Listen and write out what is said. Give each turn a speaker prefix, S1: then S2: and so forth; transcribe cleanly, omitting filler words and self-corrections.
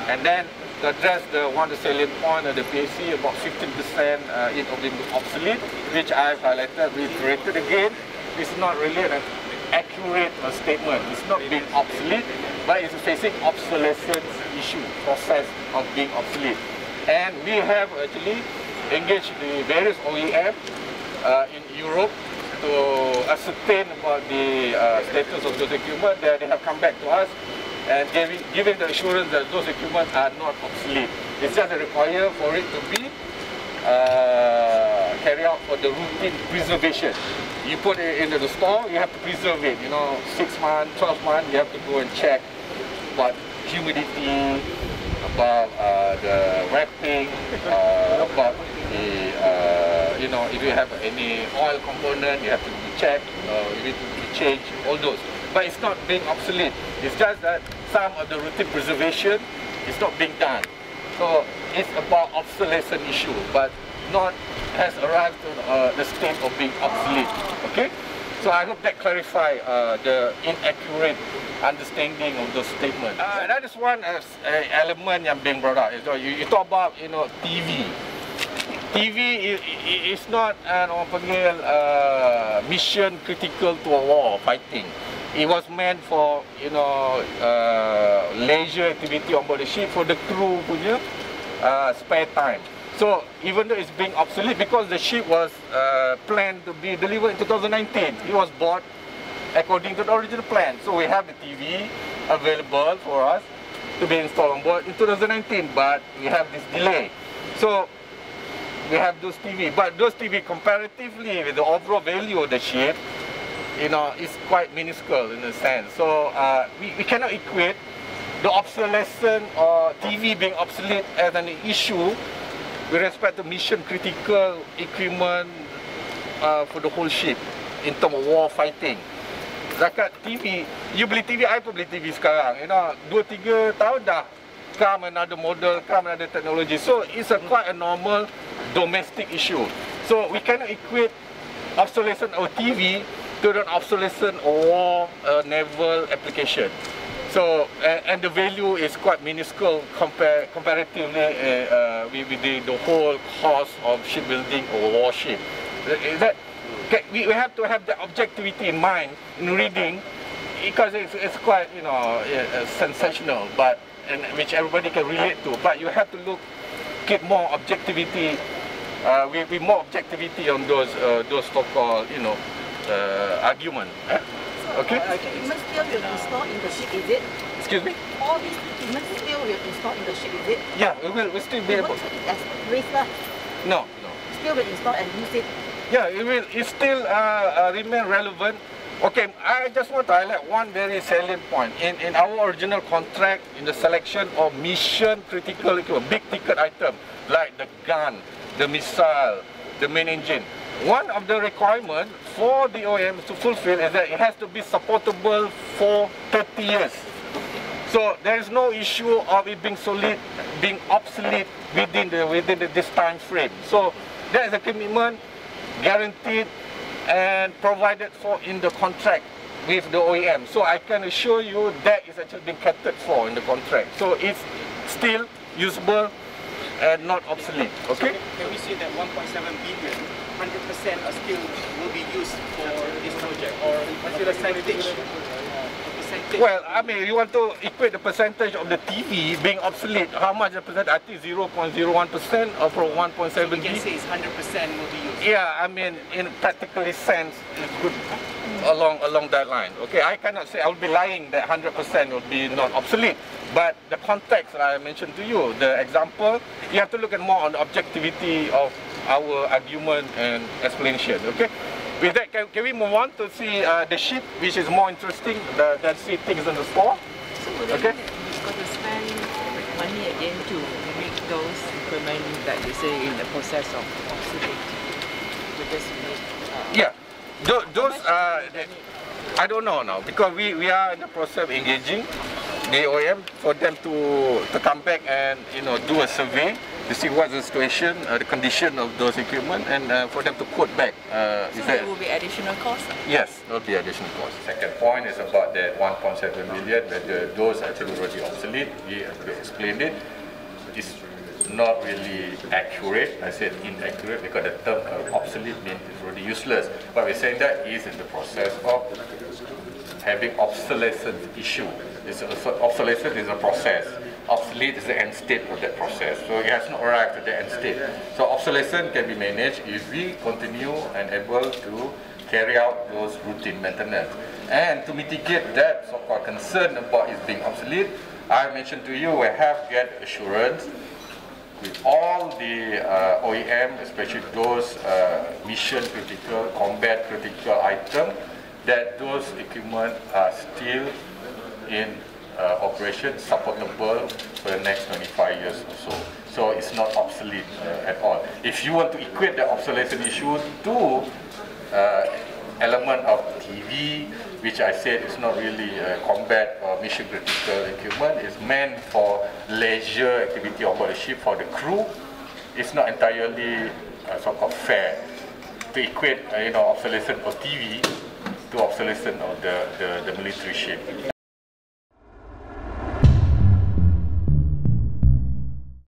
S1: And then to address the salient point of the PAC, about 15% it will be obsolete, which I've highlighted, reiterated again. It's not really an accurate statement. It's not being obsolete, but it's facing obsolescence issue, process of being obsolete. And we have actually engaged the various OEM in Europe to ascertain about the status of those equipment. That they have come back to us and giving the assurance that those equipment are not obsolete. It's just required for it to be carried out for the routine preservation. You put it into the store, you have to preserve it. 6 months, 12 months, you have to go and check about humidity, about the wrapping, about the if you have any oil component, you have to be checked, you need to be changed, all those. But it's not being obsolete. It's just that some of the routine preservation is not being done. So it's about obsolescence issue, but not has arrived to the state of being obsolete. Okay? So I hope that clarify the inaccurate understanding of those statements. That is one element yang being brought up. You talk about TV. TV is not mission critical to a war fighting. It was meant for leisure activity on board the ship for the crew punya spare time. So even though it's being obsolete because the ship was planned to be delivered in 2019, it was bought according to the original plan. So we have the TV available for us to be installed on board in 2019, but we have this delay. So we have those TV, but those TV comparatively with the overall value of the ship, is quite minuscule in a sense. So we cannot equate the obsolescence or TV being obsolete as an issue with respect to mission critical equipment for the whole ship in terms of war fighting. Zakat TV, you beli TV, I pun beli TV sekarang. 2-3 tahun dah come another model, come another technology. So it's quite a normal domestic issue. So we cannot equate obsolescence of TV to the obsolescence of war naval application. So and the value is quite minuscule comparatively with the whole cost of shipbuilding or warship. We have to have the objectivity in mind in reading because it's quite sensational, but which everybody can relate to. But you have to get more objectivity. With more objectivity on those so-called argument. Okay.
S2: Equipment still will be installed in the ship, is it?
S1: Excuse me?
S2: All these equipment still will be installed in the ship, is it?
S1: Yeah, we'll still be able.
S2: As racer?
S1: No.
S2: Still will install and use it?
S1: Yeah, it still remain relevant. Okay, I just want to highlight one very salient point. In our original contract, in the selection of mission critical equipment, big ticket item like the gun, the missile, the main engine. One of the requirements for the OEM to fulfill is that it has to be supportable for 30 years. So there is no issue of it being obsolete within this time frame. So that is a commitment guaranteed and provided for in the contract with the OEM. So I can assure you that is actually being catered for in the contract. So it's still usable and not obsolete. Okay?
S3: So can we say that 1.7 billion, 100% are still will be used for this project, or what's the percentage?
S1: Well, I mean, you want to equate the percentage of the TV being obsolete. How much the percent? I think 0.01% of 1.7
S3: so we
S1: billion.
S3: can say it's 100% will be used.
S1: Yeah, I mean, in practically sense, it could along that line. Okay, I cannot say, I would be lying that 100% will be not obsolete. But the context I mentioned to you, the example, you have to look at more on the objectivity of our argument and explanation. Okay. With that, can we move on to see the ship, which is more interesting than see things in the store?
S4: So okay. You've got to spend money again to make those equipment that you say in the process of obsolete.
S1: Yeah, those I don't know now because we are in the process of engaging the OEM for them to come back and do a survey to see what's the situation, the condition of those equipment, and for them to quote back.
S4: So there will be additional costs?
S1: Yes, there will be additional costs. Second point is about that 1.7 million, whether those actually already obsolete. We explained it. It's not really accurate. I said inaccurate because the term obsolete means it's already useless. But we're saying that is in the process of having obsolescence issue. Obsolescence is a process. Obsolete is the end state of that process. So it has not arrived at the end state. So obsolescence can be managed if we continue and able to carry out those routine maintenance. And to mitigate that so-called concern about it being obsolete, I mentioned to you we have get assurance with all the OEM, especially those mission critical, combat critical items, that those equipment are still in operation, supportable for the next 25 years or so. So it's not obsolete at all. If you want to equate the obsolescence issue to element of TV, which I said is not really combat or mission critical equipment, it's meant for leisure activity on board the ship for the crew. It's not entirely so-called fair to equate obsolescence of TV to obsolescence of the military ship.